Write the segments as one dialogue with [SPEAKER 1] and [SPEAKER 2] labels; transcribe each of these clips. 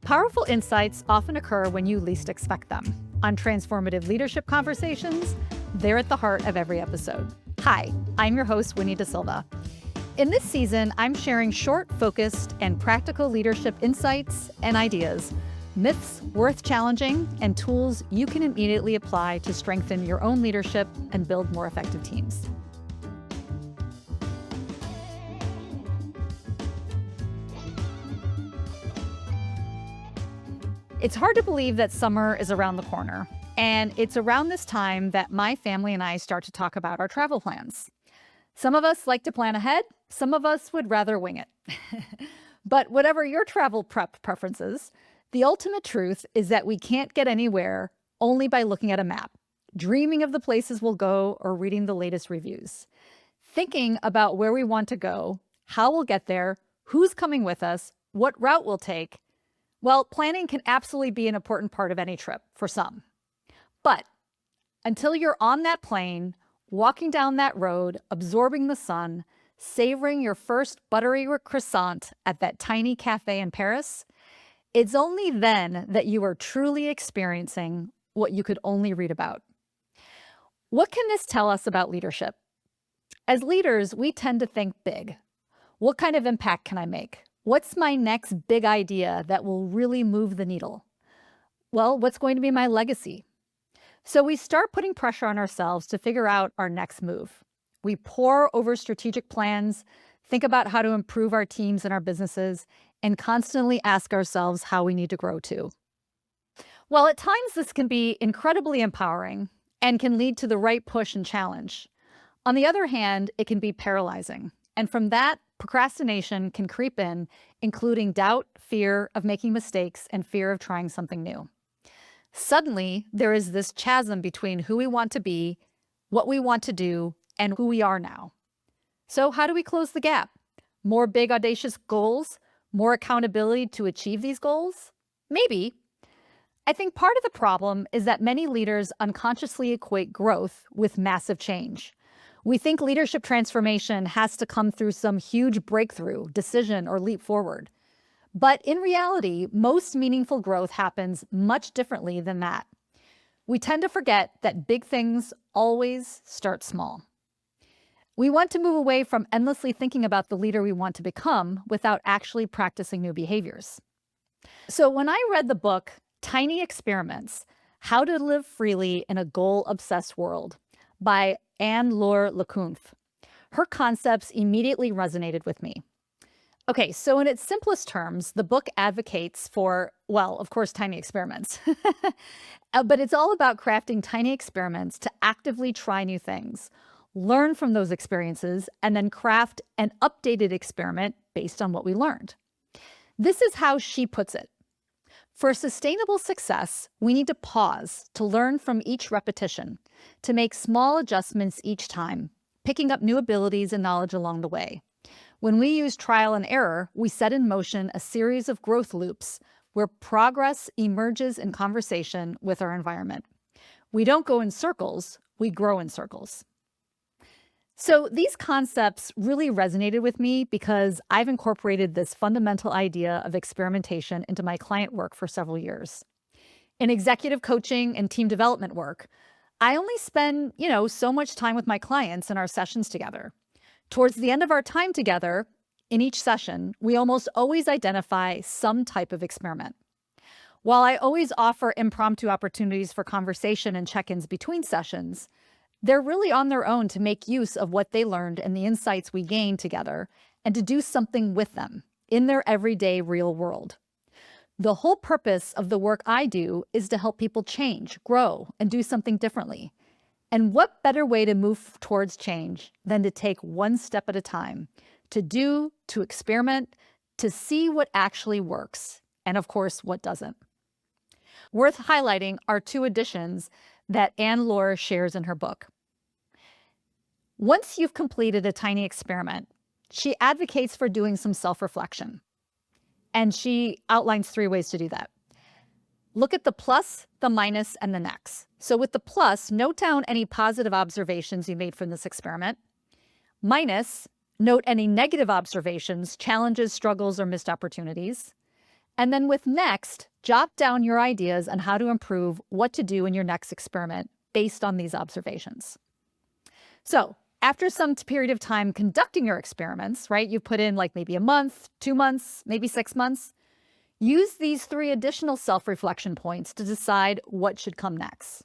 [SPEAKER 1] Powerful insights often occur when you least expect them. On Transformative Leadership Conversations, they're at the heart of every episode. Hi, I'm your host, Winnie da Silva. In this season, I'm sharing short, focused, and practical leadership insights and ideas, myths worth challenging, and tools you can immediately apply to strengthen your own leadership and build more effective teams. It's hard to believe that summer is around the corner, and it's around this time that my family and I start to talk about our travel plans. Some of us like to plan ahead, some of us would rather wing it. But whatever your travel prep preferences, the ultimate truth is that we can't get anywhere only by looking at a map, dreaming of the places we'll go, or reading the latest reviews. Thinking about where we want to go, how we'll get there, who's coming with us, what route we'll take, well, planning can absolutely be an important part of any trip for some. But until you're on that plane, walking down that road, absorbing the sun, savoring your first buttery croissant at that tiny cafe in Paris, it's only then that you are truly experiencing what you could only read about. What can this tell us about leadership? As leaders, we tend to think big. What kind of impact can I make? What's my next big idea that will really move the needle? Well, what's going to be my legacy? So we start putting pressure on ourselves to figure out our next move. We pore over strategic plans, think about how to improve our teams and our businesses, and constantly ask ourselves how we need to grow too. Well, at times this can be incredibly empowering and can lead to the right push and challenge. On the other hand, it can be paralyzing. And from that, procrastination can creep in, including doubt, fear of making mistakes, and fear of trying something new. Suddenly, there is this chasm between who we want to be, what we want to do, and who we are now. So how do we close the gap? More big, audacious goals? More accountability to achieve these goals? Maybe. I think part of the problem is that many leaders unconsciously equate growth with massive change. We think leadership transformation has to come through some huge breakthrough, decision, or leap forward. But in reality, most meaningful growth happens much differently than that. We tend to forget that big things always start small. We want to move away from endlessly thinking about the leader we want to become without actually practicing new behaviors. So when I read the book, Tiny Experiments: How to Live Freely in a Goal-Obsessed World by Anne-Laure Lecunff, her concepts immediately resonated with me. Okay, so in its simplest terms, the book advocates for, well, of course, tiny experiments. But it's all about crafting tiny experiments to actively try new things, learn from those experiences, and then craft an updated experiment based on what we learned. This is how she puts it. For sustainable success, we need to pause to learn from each repetition, to make small adjustments each time, picking up new abilities and knowledge along the way. When we use trial and error, we set in motion a series of growth loops where progress emerges in conversation with our environment. We don't go in circles, we grow in circles. So these concepts really resonated with me because I've incorporated this fundamental idea of experimentation into my client work for several years. In executive coaching and team development work, I only spend, so much time with my clients in our sessions together. Towards the end of our time together, in each session, we almost always identify some type of experiment. While I always offer impromptu opportunities for conversation and check-ins between sessions, they're really on their own to make use of what they learned and the insights we gained together and to do something with them in their everyday real world. The whole purpose of the work I do is to help people change, grow, and do something differently. And what better way to move towards change than to take one step at a time, to do, to experiment, to see what actually works, and of course, what doesn't. Worth highlighting are two additions that Anne-Laure shares in her book. Once you've completed a tiny experiment, she advocates for doing some self-reflection. And she outlines 3 ways to do that. Look at the plus, the minus, and the next. So with the plus, note down any positive observations you made from this experiment. Minus, note any negative observations, challenges, struggles, or missed opportunities. And then with next, jot down your ideas on how to improve what to do in your next experiment based on these observations. So after some period of time conducting your experiments, right, you've put in like maybe a month, 2 months, maybe 6 months, use these 3 additional self-reflection points to decide what should come next.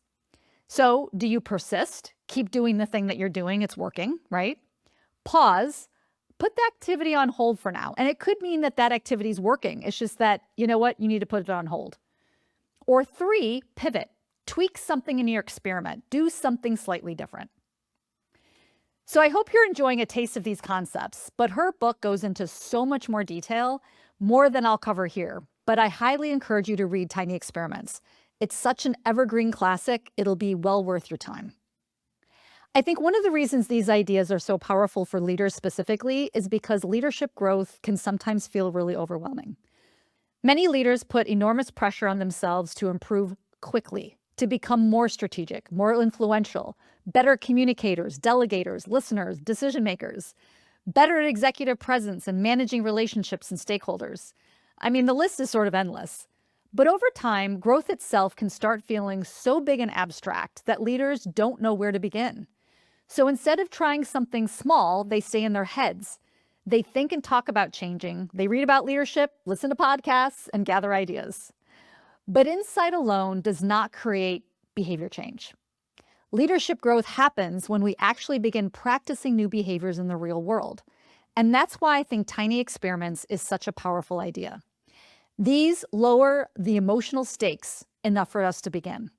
[SPEAKER 1] So do you persist? Keep doing the thing that you're doing. It's working, right? Pause. Put the activity on hold for now. And it could mean that that activity is working. It's just that, you know what? You need to put it on hold. Or 3, pivot. Tweak something in your experiment. Do something slightly different. So I hope you're enjoying a taste of these concepts, but her book goes into so much more detail, more than I'll cover here. But I highly encourage you to read Tiny Experiments. It's such an evergreen classic, it'll be well worth your time. I think one of the reasons these ideas are so powerful for leaders specifically is because leadership growth can sometimes feel really overwhelming. Many leaders put enormous pressure on themselves to improve quickly, to become more strategic, more influential, better communicators, delegators, listeners, decision makers, better at executive presence and managing relationships and stakeholders. I mean, the list is sort of endless. But over time, growth itself can start feeling so big and abstract that leaders don't know where to begin. So instead of trying something small, they stay in their heads. They think and talk about changing. They read about leadership, listen to podcasts, and gather ideas. But insight alone does not create behavior change. Leadership growth happens when we actually begin practicing new behaviors in the real world. And that's why I think Tiny Experiments is such a powerful idea. These lower the emotional stakes enough for us to begin.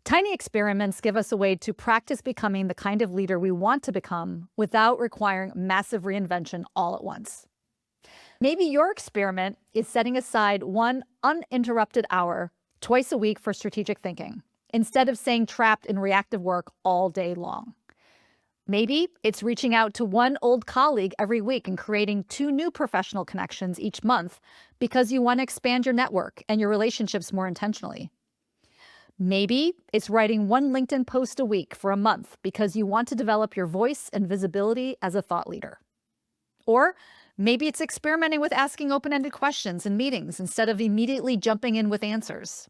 [SPEAKER 1] Tiny Experiments give us a way to practice becoming the kind of leader we want to become without requiring massive reinvention all at once. Maybe your experiment is setting aside 1 uninterrupted hour twice a week for strategic thinking, instead of staying trapped in reactive work all day long. Maybe it's reaching out to 1 old colleague every week and creating 2 new professional connections each month because you want to expand your network and your relationships more intentionally. Maybe it's writing 1 LinkedIn post a week for a month because you want to develop your voice and visibility as a thought leader. Or maybe it's experimenting with asking open-ended questions in meetings instead of immediately jumping in with answers.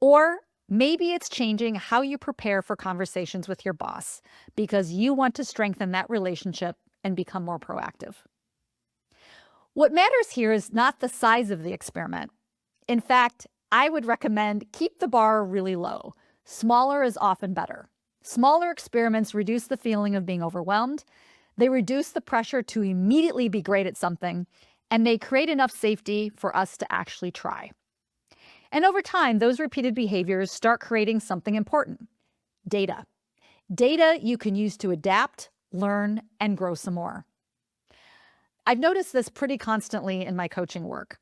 [SPEAKER 1] Or maybe it's changing how you prepare for conversations with your boss because you want to strengthen that relationship and become more proactive. What matters here is not the size of the experiment. In fact, I would recommend keep the bar really low. Smaller is often better. Smaller experiments reduce the feeling of being overwhelmed. They reduce the pressure to immediately be great at something, and they create enough safety for us to actually try. And over time, those repeated behaviors start creating something important: data. Data you can use to adapt, learn, and grow some more. I've noticed this pretty constantly in my coaching work.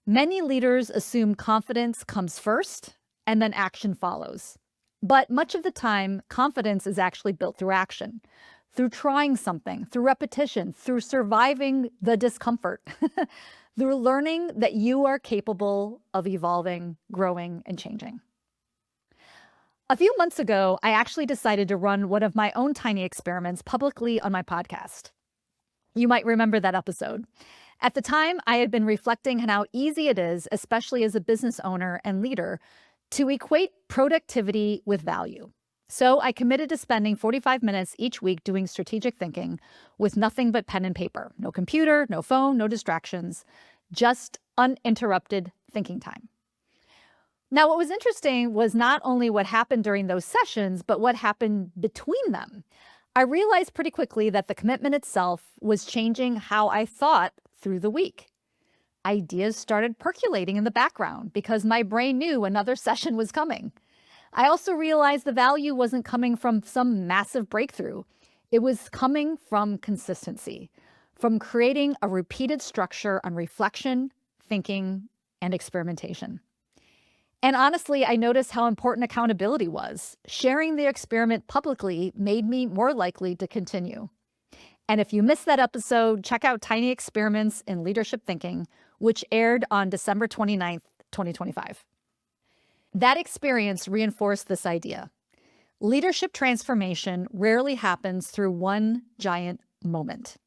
[SPEAKER 1] Many leaders assume confidence comes first and then action follows. But much of the time, confidence is actually built through action, through trying something, through repetition, through surviving the discomfort, through learning that you are capable of evolving, growing, and changing. A few months ago, I actually decided to run one of my own tiny experiments publicly on my podcast. You might remember that episode. At the time, I had been reflecting on how easy it is, especially as a business owner and leader, to equate productivity with value. So I committed to spending 45 minutes each week doing strategic thinking with nothing but pen and paper. No computer, no phone, no distractions, just uninterrupted thinking time. Now, what was interesting was not only what happened during those sessions, but what happened between them. I realized pretty quickly that the commitment itself was changing how I thought through the week. Ideas started percolating in the background because my brain knew another session was coming. I also realized the value wasn't coming from some massive breakthrough. It was coming from consistency, from creating a repeated structure on reflection, thinking, and experimentation. And honestly, I noticed how important accountability was. Sharing the experiment publicly made me more likely to continue. And if you missed that episode, check out Tiny Experiments in Leadership Thinking, which aired on December 29th, 2025. That experience reinforced this idea. Leadership transformation rarely happens through one giant moment.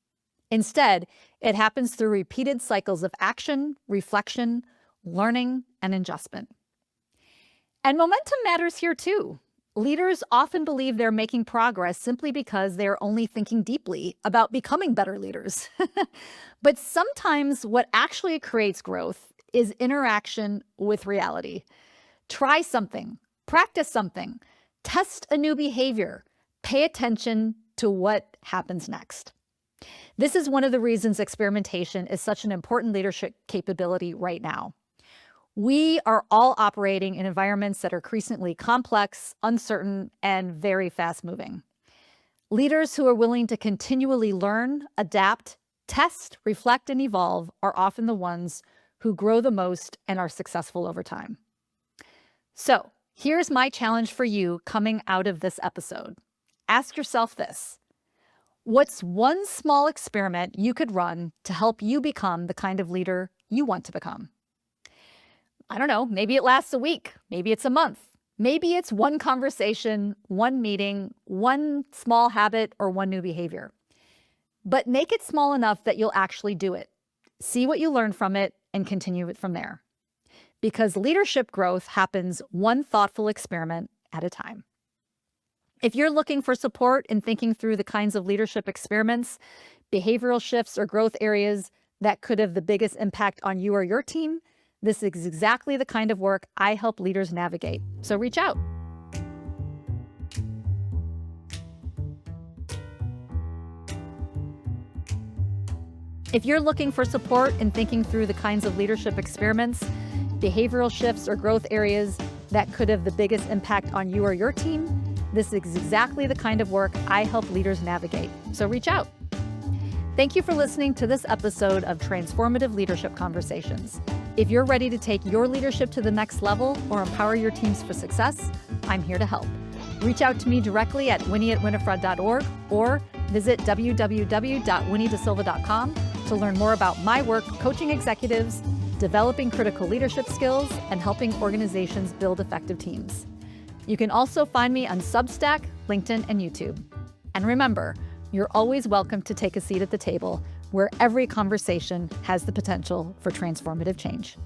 [SPEAKER 1] Instead, it happens through repeated cycles of action, reflection, learning, and adjustment. And momentum matters here too. Leaders often believe they're making progress simply because they're only thinking deeply about becoming better leaders. But sometimes what actually creates growth is interaction with reality. Try something, practice something, test a new behavior, pay attention to what happens next. This is one of the reasons experimentation is such an important leadership capability right now. We are all operating in environments that are increasingly complex, uncertain, and very fast-moving. Leaders who are willing to continually learn, adapt, test, reflect, and evolve are often the ones who grow the most and are successful over time. So, here's my challenge for you coming out of this episode. Ask yourself this: what's one small experiment you could run to help you become the kind of leader you want to become? I don't know, maybe it lasts a week, maybe it's a month, maybe it's one conversation, one meeting, one small habit, or one new behavior. But make it small enough that you'll actually do it. See what you learn from it and continue it from there. Because leadership growth happens one thoughtful experiment at a time. If you're looking for support in thinking through the kinds of leadership experiments, behavioral shifts, or growth areas that could have the biggest impact on you or your team, this is exactly the kind of work I help leaders navigate. So reach out. If you're looking for support in thinking through the kinds of leadership experiments, behavioral shifts, or growth areas that could have the biggest impact on you or your team, this is exactly the kind of work I help leaders navigate. So reach out. Thank you for listening to this episode of Transformative Leadership Conversations. If you're ready to take your leadership to the next level or empower your teams for success, I'm here to help. Reach out to me directly at winnie@winifred.org or visit www.winniedasilva.com to learn more about my work coaching executives, developing critical leadership skills, and helping organizations build effective teams. You can also find me on Substack, LinkedIn, and YouTube. And remember, you're always welcome to take a seat at the table where every conversation has the potential for transformative change.